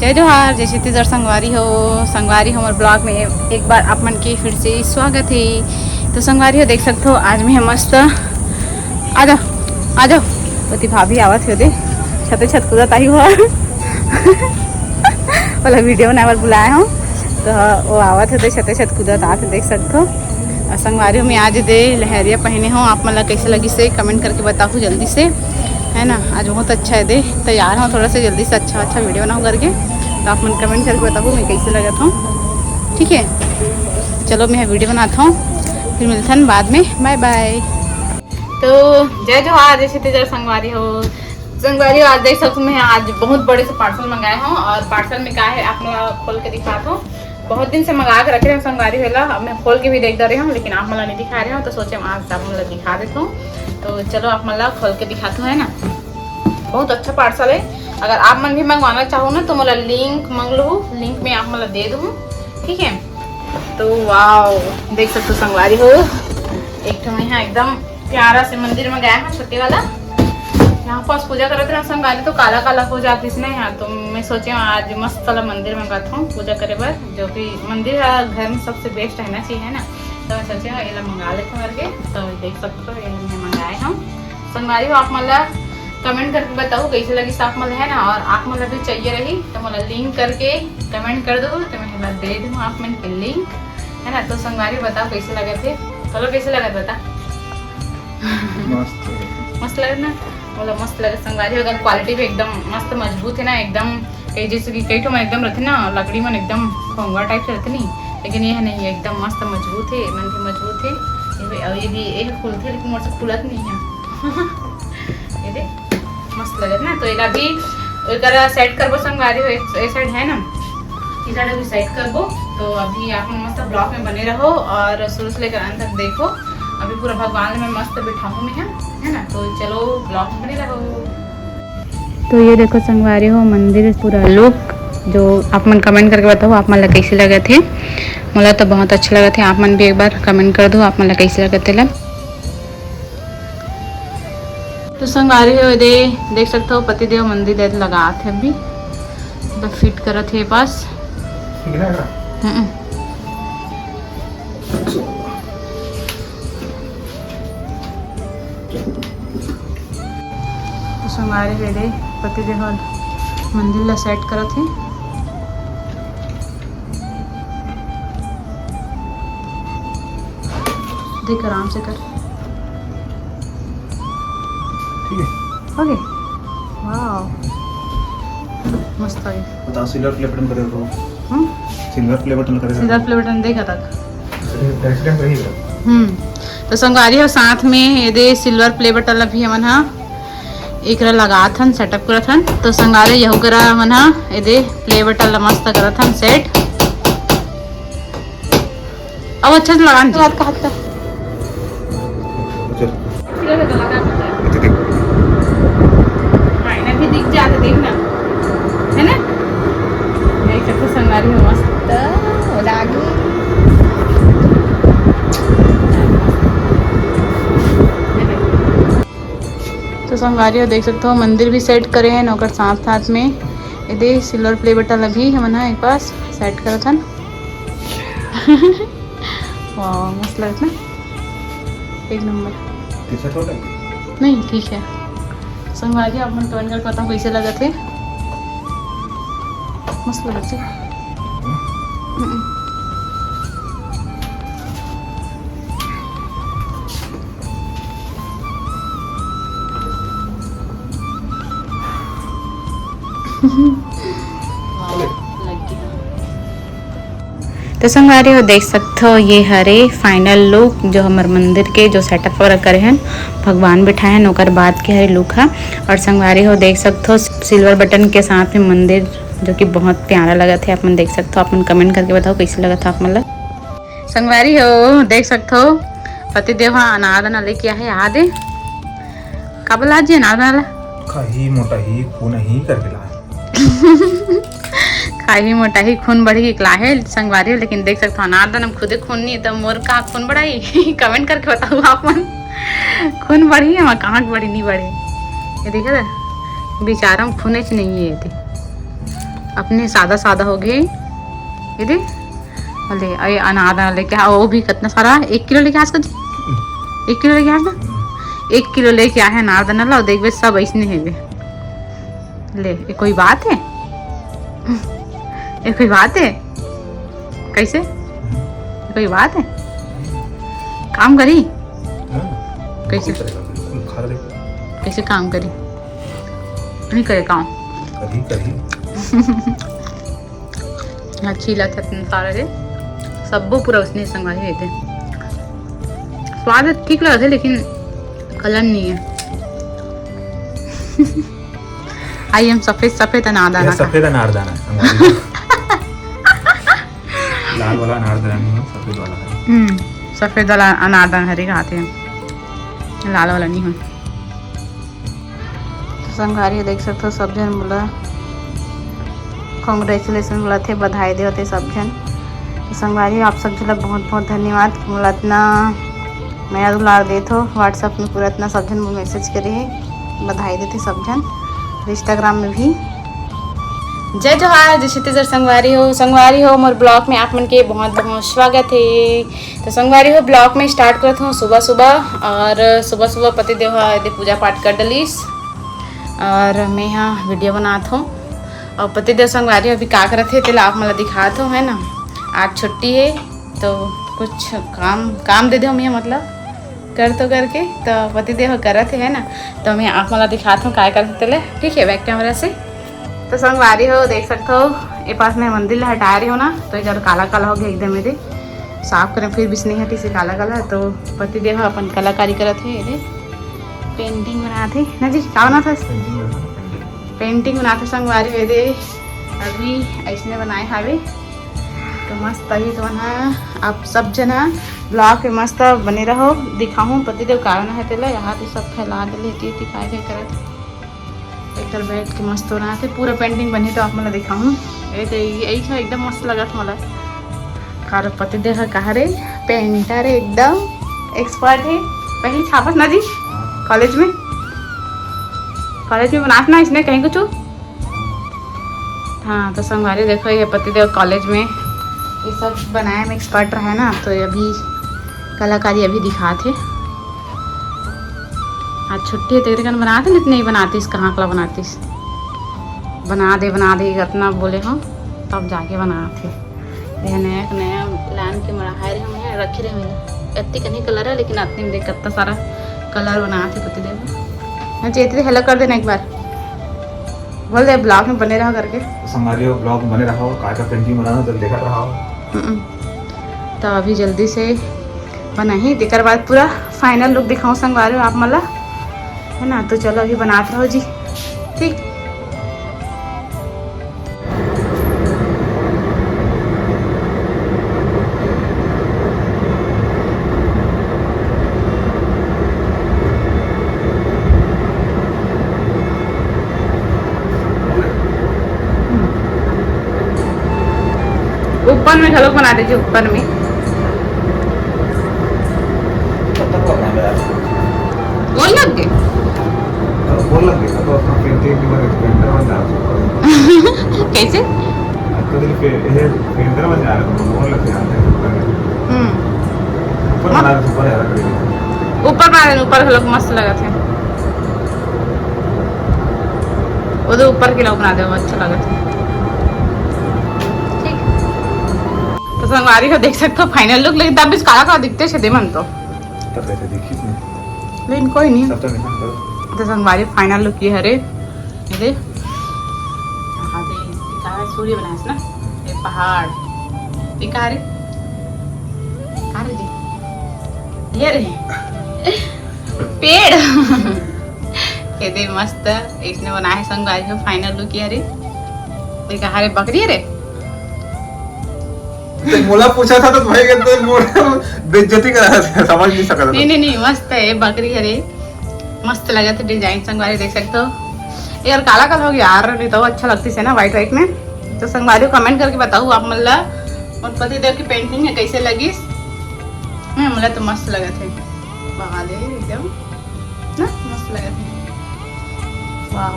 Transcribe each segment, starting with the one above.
जय जोहार, जय छत्तीसगढ़ संगवारी हो हमारे ब्लॉग में एक बार आप मन के फिर से स्वागत है। तो संगवारी हो देख सकते हो आज मैं मस्त आ जाओ पति भाभी आवत हो दे छते छत कूदत आई हुआ वाला वीडियो बनाए बार बुलाया हूँ तो वो आवत होते छते छत कूदत आते देख सकते हो। और संगवारी में आज दे लहरिया पहने हो आप मन कैसे लगी से कमेंट करके बताओ जल्दी से, है ना। आज बहुत अच्छा है दे तैयार हो थोड़ा सा जल्दी से अच्छा वीडियो बनाओ करके, तो आप मन कमेंट करके बताओ मैं कैसे लगा था। ठीक है चलो मैं वीडियो बनाता हूँ फिर मिलते हैं बाद में, बाय बाय। तो जय जोहार, जय छत्तीसगढ़ संगवारी हो आज देख सकते मैं आज बहुत बड़े से पार्सल मंगाए हूँ और पार्सल में क्या है आप लोग खोल के दिखाता हूँ। बहुत दिन से मंगा के रखे हैं संगवारी वेला, अब मैं खोल के भी देख रही हूँ लेकिन आप मतलब नहीं दिखा रहे हो तो सोचे आज आप मतलब दिखा देता हूँ। तो चलो आप मतलब खोल के दिखाते हो, है ना। बहुत अच्छा पार्सल है, अगर आप मन भी मंगवाना चाहो ना तो मतलब लिंक मांग लो, लिंक में आप मतलब दे दूँ, ठीक है। तो वाओ देख सकते हो संगवारी हो एक तो यहाँ एकदम प्यारा से मंदिर में गया है छोटे वाला, यहाँ पास पूजा करते हैं संगवारी तो काला काला हो जाती है यहाँ। तो मैं सोचे आज मस्त वाला मंदिर में गया हूँ पूजा करे बर, जो कि मंदिर घर में सबसे बेस्ट रहना चाहिए, है ना। तो मैं सोचे ये मंगा लेते हैं करके, तो देख सकते हो ये मैं मंगाए हूँ संगवारी हो। आप मतलब कमेंट करके बताओ कैसे लगी साफ मतलब, है ना। और आप मतलब भी चाहिए रही तो मतलब लिंक करके कमेंट कर दो तो मैं दे दूँ आप मन के लिंक, है ना। तो संगवारी बताओ कैसे लगे थे, चलो कैसे लगा बता। मस्त लगे ना, मतलब मस्त लगे संगवारी। अगर क्वालिटी भी एकदम मस्त मजबूत है ना, एकदम कई जैसे कि कई ठो में एकदम रहते ना लकड़ी में एकदम खोंगा टाइप से रहते नहीं, लेकिन यह नहीं एकदम मस्त मजबूत है, मन भी मजबूत है। और ये भी एक खुलती है लेकिन मोर से खुलत नहीं है ये देख मस्त लगे ना। तो एक अभी एक सेट करबो संगवारी हो, एक साइड है ना इस साइड अभी सेट करबो। तो अभी आप मस्त ब्लॉग में बने रहो और शुरू से लेकर अंत तक देखो। अभी पूरा भगवान में मस्त बिठाऊँ मैं, है ना। तो चलो ब्लॉग में बने रहो। तो ये देखो संगवारी हो मंदिर पूरा लुक, जो आप मन कमेंट करके बताओ आप मन कैसे लगे थे। मुझे तो बहुत अच्छा लगा थे, आप मन भी एक बार कमेंट कर दो आप मन कैसे लगे थे। तो संगवारी हो दे देख सकते हो पतिदेव मंदिर दे लगा थे अभी तो फिट कर थे पास। तो संगवारी हो दे पतिदेव मंदिर ला सेट कर थे। देख आराम से कर ओके वाओ मस्त है। बताओ सिल्वर प्ले बटन करे तो सिल्वर प्ले बटन करे, सिल्वर प्ले बटन देखा तक एक्सीडेंट रही है। तो संगवारी हो साथ में ये दे सिल्वर प्ले बटन अभी हमन हा एक लगा थन सेटअप करत हन। तो संगवारी यहू करा हमन हा ये दे प्ले बटन मस्त करत हन सेट। अब अच्छा से लगान हाथ का हाथ का दिख जाते देखना, है ना। देख सकते संगवारी हो मस्त हो जाएगी। तो संगवारी हो देख सकते हो मंदिर भी सेट करे हैं नौकर साथ साथ में ये दे सिल्वर प्ले बटन अभी हमन एक पास सेट करत हन। वाह मस्त लगत ना, एक नंबर। नहीं ठीक है संगवारी आप मन कमेंट करके बताओ कैसे लगा थे, मस्त लगा थे। तो संगवारी हो देख सकते हो ये हरे फाइनल लुक जो हमारे मंदिर के जो सेटअप वगैरह करे हैं भगवान बिठाए हैं नौकर बाद के हरे लुक है। और संगवारी हो देख सकते हो सिल्वर बटन के साथ में मंदिर जो कि बहुत प्यारा लगा था। आप मन देख सकते हो, आप मन कमेंट करके बताओ कैसे लगा था आप मतलब। संगवारी हो देख सकते हो पतिदेव हाँ अनारदाना लेके आए याद है कब ला जी अनारदाना खाही मोटा ही खून ही करके ला खाही मोटा ही खून बढ़ी निकला है संगवारी। लेकिन देख सकते हो अनारदाना खुदे खून नहीं तो मोर कहाँ खून बढ़ाई कमेंट करके बताओ आप मन खून बढ़ी है वहाँ कहाँ बढ़ी नहीं बढ़ी। ये देखा था बेचारा खून नहीं है ये अपने सादा सादा हो गए ये दे अरे अरे अनार लेके आ वो भी कितना सारा 1 किलो लेके आज का 1 किलो लेके आज ना 1 किलो लेके आए हैं अनारदाना ला देख बे सब ऐसने है बे ले ये कोई बात है ये कोई बात है कैसे ये कोई बात है काम करी कैसे कैसे काम करी नहीं करे काम अच्छी लगता है सारा रे सबो पूरा उसने संभाले हुए थे स्वाद ठीक लगा थे लेकिन कलर नहीं है आई एम सफेद सफेद अनारदाना सफेद अनारदाना लाल वाला अनारदाना नहीं है सफेद वाला है सफेद वाला अनारदाना हरी खाते हैं लाल वाला नहीं है तो संगारी देख सकते हो सब जन बोला कॉन्ग्रेचुलेसन बोला थे बधाई दे होते सब जन तो संगवारी आप सब जन बहुत बहुत धन्यवाद बोला इतना नया दुलार दे थो व्हाट्सअप में पूरा इतना सब जन मैसेज करे है बधाई देते सब जन इंस्टाग्राम में भी जय जोहार जय छत्तीसगढ़ संगवारी हो मोर ब्लॉग में आप मन के बहुत बहुत स्वागत है तो संगवारी हो ब्लॉग में स्टार्ट करता हूँ सुबह सुबह और सुबह सुबह पति देव पूजा पाठ कर डलीस और मैं यहाँ वीडियो बनाता हूँ और पति देव संगवारी अभी का करते थे आप मतलब दिखाता हूँ है ना आज छुट्टी है तो कुछ काम दे दो मैं मतलब कर तो करके तो पति देव करते है ना तो मैं आप मतलब दिखाता हूँ क्या करते थे ठीक है बैक कैमरा से तो संगवारी हो देख सकते हो ये पास में मंदिर हटा रही हो ना तो इधर काला काला हो गया एकदम मेरे साफ करें फिर भी नहीं हटी से काला काला तो पति देव अपन कलाकारी करते है ये पेंटिंग बनाते ना जी क्या बना था पेंटिंग बनाते संगवारी वे दे अभी ऐसने बनाए हावे तो मस्त अभी तो ना आप सब जना ब्लॉग में मस्त बने रहो दिखाऊँ पति देव कारण है तेला यहाँ पे सब फैला दे लेती दिखाए थे करत एक तर बैठ के मस्त होना थे पूरा पेंटिंग बनी तो आप मतलब दिखाऊँ ये तो यही एकदम मस्त लगा था मला कार पति देव कहा रे पेंटर एकदम एक्सपर्ट है पहले छापस ना जी कॉलेज में बनाना इसने कहीं कुछ हाँ तो संगवारी देखो ये पतिदेव कॉलेज में ये सब बनाए में एक्सपर्ट रहा है ना तो अभी कलाकारी अभी दिखाते आज छुट्टी है तेरे कन बनाते ना नहीं बनातीस कहाँ कला बनातीस बना दे इतना बोले हम तब जाके बनाते यह नया लान के मढ़ाए रहे रखे रहे मेरा इतनी कहीं कलर है लेकिन इतने में देख कितना सारा कलर बनाते पतिदेव मैं चाहती थी हेलो कर देना एक बार बोल दे ब्लॉग में बने रहो करके संगवारी हो ब्लॉग में बने रहो काय का पेंटिंग बनाना तो देखा रहो तो अभी जल्दी से बना ही देकर बाद पूरा फाइनल लुक दिखाऊं संगवारी आप मला है ना तो चलो अभी बनाते रहो जी ठीक ऊपर में झलक बना दीजिए ऊपर में बोल लग गए तो अपना पेंटिंग की मदद पेंटर बन जा कैसे तो दिल पे ये पेंटर बन जा रहा है बोल लग गया ऊपर बना दे ऊपर यार करेंगे ऊपर झलक मस्त लगा था वो तो ऊपर के लोग बना दे अच्छा लगा था तो संगवारी को देख सकते हो फाइनल लुक लेकिन तब भी काला काला दिखते छे मन तो तब ऐसे देखी नहीं लेकिन कोई नहीं सब तो निशान करो तो संगवारी फाइनल लुक ये हरे ये दे हां दे दिखा सूर्य बनास ना ये पहाड़ दिखा रे जी ये रे पेड़ ये दे मस्त इसने बनाया है संगवारी को फाइनल लुक ये हरे दिखा रे बकरी रे मोला पूछा था तो भाई कहते मोला बेइज्जती करा था समझ नहीं सका था नहीं मस्त है बकरी हरे मस्त लगा था डिजाइन संगवारी देख सकते हो यार काला काला हो गया यार नहीं तो अच्छा लगती है ना व्हाइट में तो संगवारी कमेंट करके बताओ आप मतलब और पति देव की पेंटिंग है कैसे लगी मतलब तो मस्त लगा थे बहा दे एकदम ना मस्त लगा थे वाह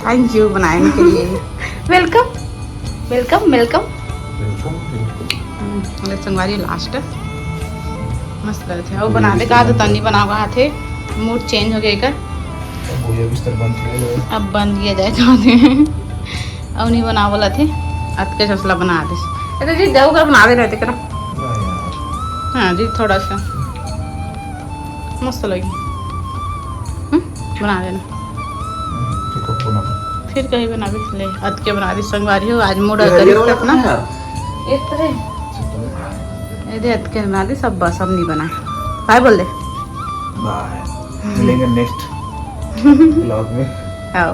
थैंक यू बनाने के लिए। Welcome welcome welcome. संगवारी लास्ट मस्त लगे थे। वो बनाते कहा तो तनी बनाओ थे, मूड चेंज हो गया कर। अब बंद किया जाए कहते हैं। अब नहीं बना बोला थे, अत के ससला बना दे। अरे जी जाओ कर बना दे रहते करा। हाँ जी थोड़ा सा मस्त लगी। बना देना फिर कहीं बना भी ले। अत के बना दी संगवारी हो आज मूड करी अपना इस तरह अत के बना दी। सब बस अब नहीं बना। बाय बोल दे। बाय, मिलेंगे नेक्स्ट ब्लॉग में। आओ।